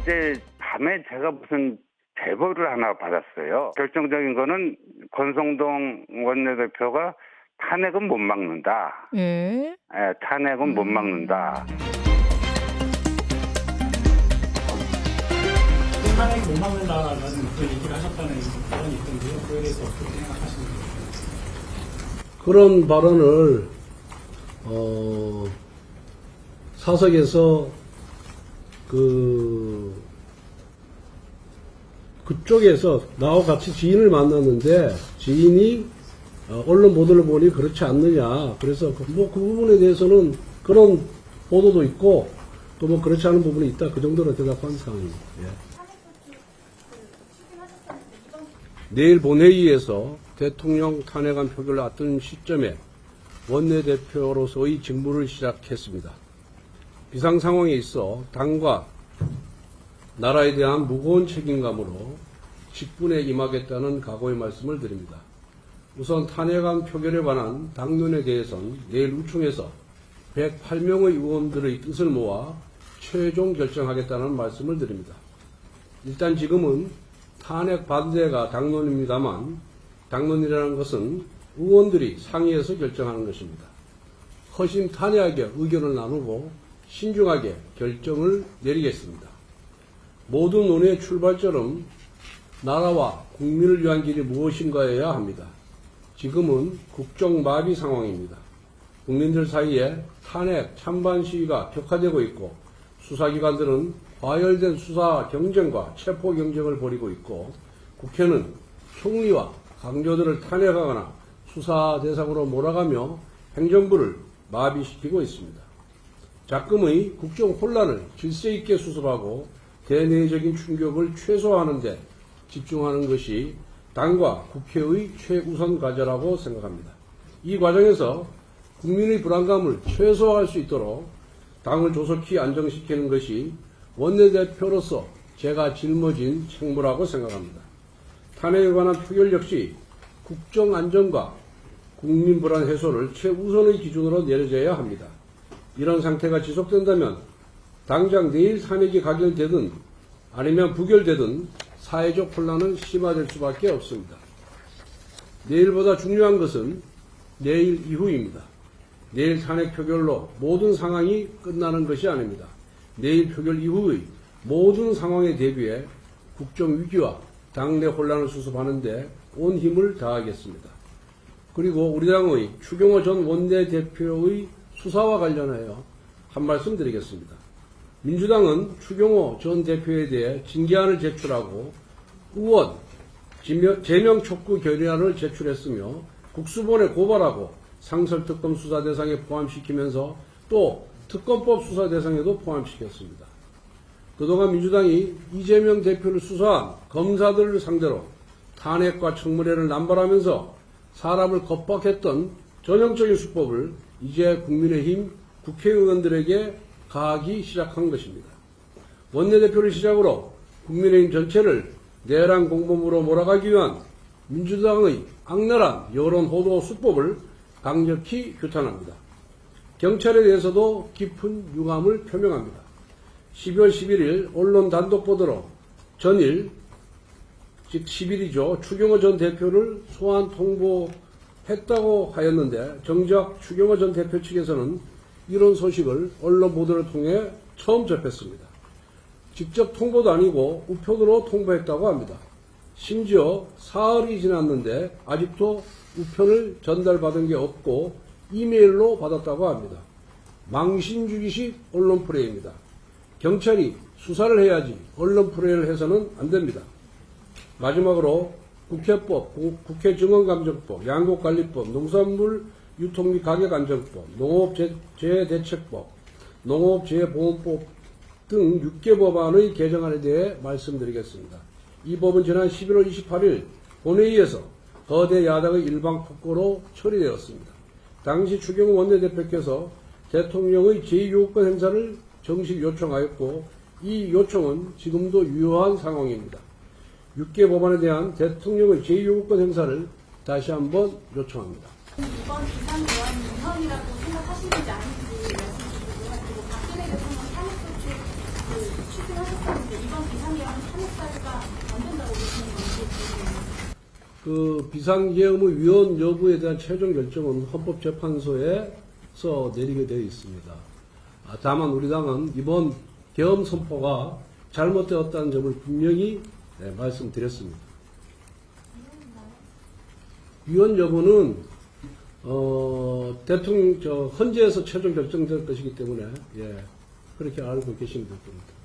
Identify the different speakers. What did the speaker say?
Speaker 1: 어제 밤에 제가 무슨 제보를 하나 받았어요. 결정적인 거는 권성동 원내대표가 탄핵은 못 막는다.
Speaker 2: 예.
Speaker 1: 탄핵은 못 막는다.
Speaker 3: 탄핵 못 막는다라는 그런 얘기를 하셨다는 발언이 있던데요. 그에 대해서 어떻게 생각하시는지.
Speaker 4: 그런 발언을 사석에서 그쪽에서 나와 같이 지인을 만났는데 지인이 언론 보도를 보니 그렇지 않느냐. 그래서 그 부분에 대해서는 그런 보도도 있고 또 뭐 그렇지 않은 부분이 있다. 그 정도로 대답한 상황입니다. 예. 내일 본회의에서 대통령 탄핵안 표결을 앞둔 시점에 원내대표로서의 직무를 시작했습니다. 비상 상황에 있어 당과 나라에 대한 무거운 책임감으로 직분에 임하겠다는 각오의 말씀을 드립니다. 우선 탄핵안 표결에 관한 당론에 대해서는 내일 우총에서 108명의 의원들의 뜻을 모아 최종 결정하겠다는 말씀을 드립니다. 일단 지금은 탄핵 반대가 당론입니다만 당론이라는 것은 의원들이 상의해서 결정하는 것입니다. 허심탄회하게 의견을 나누고 신중하게 결정을 내리겠습니다. 모든 논의의 출발점은 나라와 국민을 위한 길이 무엇인가여야 합니다. 지금은 국정마비 상황입니다. 국민들 사이에 탄핵 찬반 시위가 격화되고 있고 수사기관들은 과열된 수사 경쟁과 체포 경쟁을 벌이고 있고 국회는 총리와 강조들을 탄핵하거나 수사 대상으로 몰아가며 행정부를 마비시키고 있습니다. 작금의 국정 혼란을 질서 있게 수습하고 대내적인 충격을 최소화하는 데 집중하는 것이 당과 국회의 최우선 과제라고 생각합니다. 이 과정에서 국민의 불안감을 최소화할 수 있도록 당을 조속히 안정시키는 것이 원내대표로서 제가 짊어진 책무라고 생각합니다. 탄핵에 관한 표결 역시 국정 안정과 국민 불안 해소를 최우선의 기준으로 내려져야 합니다. 이런 상태가 지속된다면 당장 내일 탄핵이 가결되든 아니면 부결되든 사회적 혼란은 심화될 수밖에 없습니다. 내일보다 중요한 것은 내일 이후입니다. 내일 탄핵 표결로 모든 상황이 끝나는 것이 아닙니다. 내일 표결 이후의 모든 상황에 대비해 국정위기와 당내 혼란을 수습하는 데 온 힘을 다하겠습니다. 그리고 우리 당의 추경호 전 원내대표의 수사와 관련하여 한 말씀 드리겠습니다. 민주당은 추경호 전 대표에 대해 징계안을 제출하고 의원 제명 촉구 결의안을 제출했으며 국수본에 고발하고 상설특검 수사 대상에 포함시키면서 또 특검법 수사 대상에도 포함시켰습니다. 그동안 민주당이 이재명 대표를 수사한 검사들을 상대로 탄핵과 청문회를 남발하면서 사람을 겁박했던 전형적인 수법을 이제 국민의힘 국회의원들에게 가하기 시작한 것입니다. 원내대표를 시작으로 국민의힘 전체를 내란 공범으로 몰아가기 위한 민주당의 악랄한 여론 호도 수법을 강력히 규탄합니다. 경찰에 대해서도 깊은 유감을 표명합니다. 12월 11일 언론 단독 보도로 전일, 즉 10일이죠. 추경호 전 대표를 소환 통보했다고 하였는데 정작 추경호 전 대표 측에서는 이런 소식을 언론 보도를 통해 처음 접했습니다. 직접 통보도 아니고 우편으로 통보했다고 합니다. 심지어 사흘이 지났는데 아직도 우편을 전달받은 게 없고 이메일로 받았다고 합니다. 망신주기식 언론 플레이입니다. 경찰이 수사를 해야지 언론 플레이를 해서는 안 됩니다. 마지막으로 국회법, 국회증언감정법, 양곡관리법, 농산물 유통 및 가격안정법, 농업재해대책법, 농업재해보험법 등 6개 법안의 개정안에 대해 말씀드리겠습니다. 이 법은 지난 11월 28일 본회의에서 거대 야당의 일방폭거로 처리되었습니다. 당시 추경호 원내대표께서 대통령의 제2요구권 행사를 정식 요청하였고 이 요청은 지금도 유효한 상황입니다. 6개 법안에 대한 대통령의 제2요구권 행사를 다시 한번 요청합니다.
Speaker 5: 이번 비상대안이 우선이라고 생각하시는지 아닌지 말씀 주시고, 그리고 박근혜 대통령 탄핵 소추 추진하셨었는데 이번 안 된다고 보시는 건지.
Speaker 4: 그 비상계엄의 위헌 여부에 대한 최종 결정은 헌법재판소에서 내리게 되어 있습니다. 다만 우리 당은 이번 계엄 선포가 잘못되었다는 점을 분명히 말씀드렸습니다. 위헌 여부는 대통령 헌재에서 최종 결정될 것이기 때문에 그렇게 알고 계시면 될 겁니다.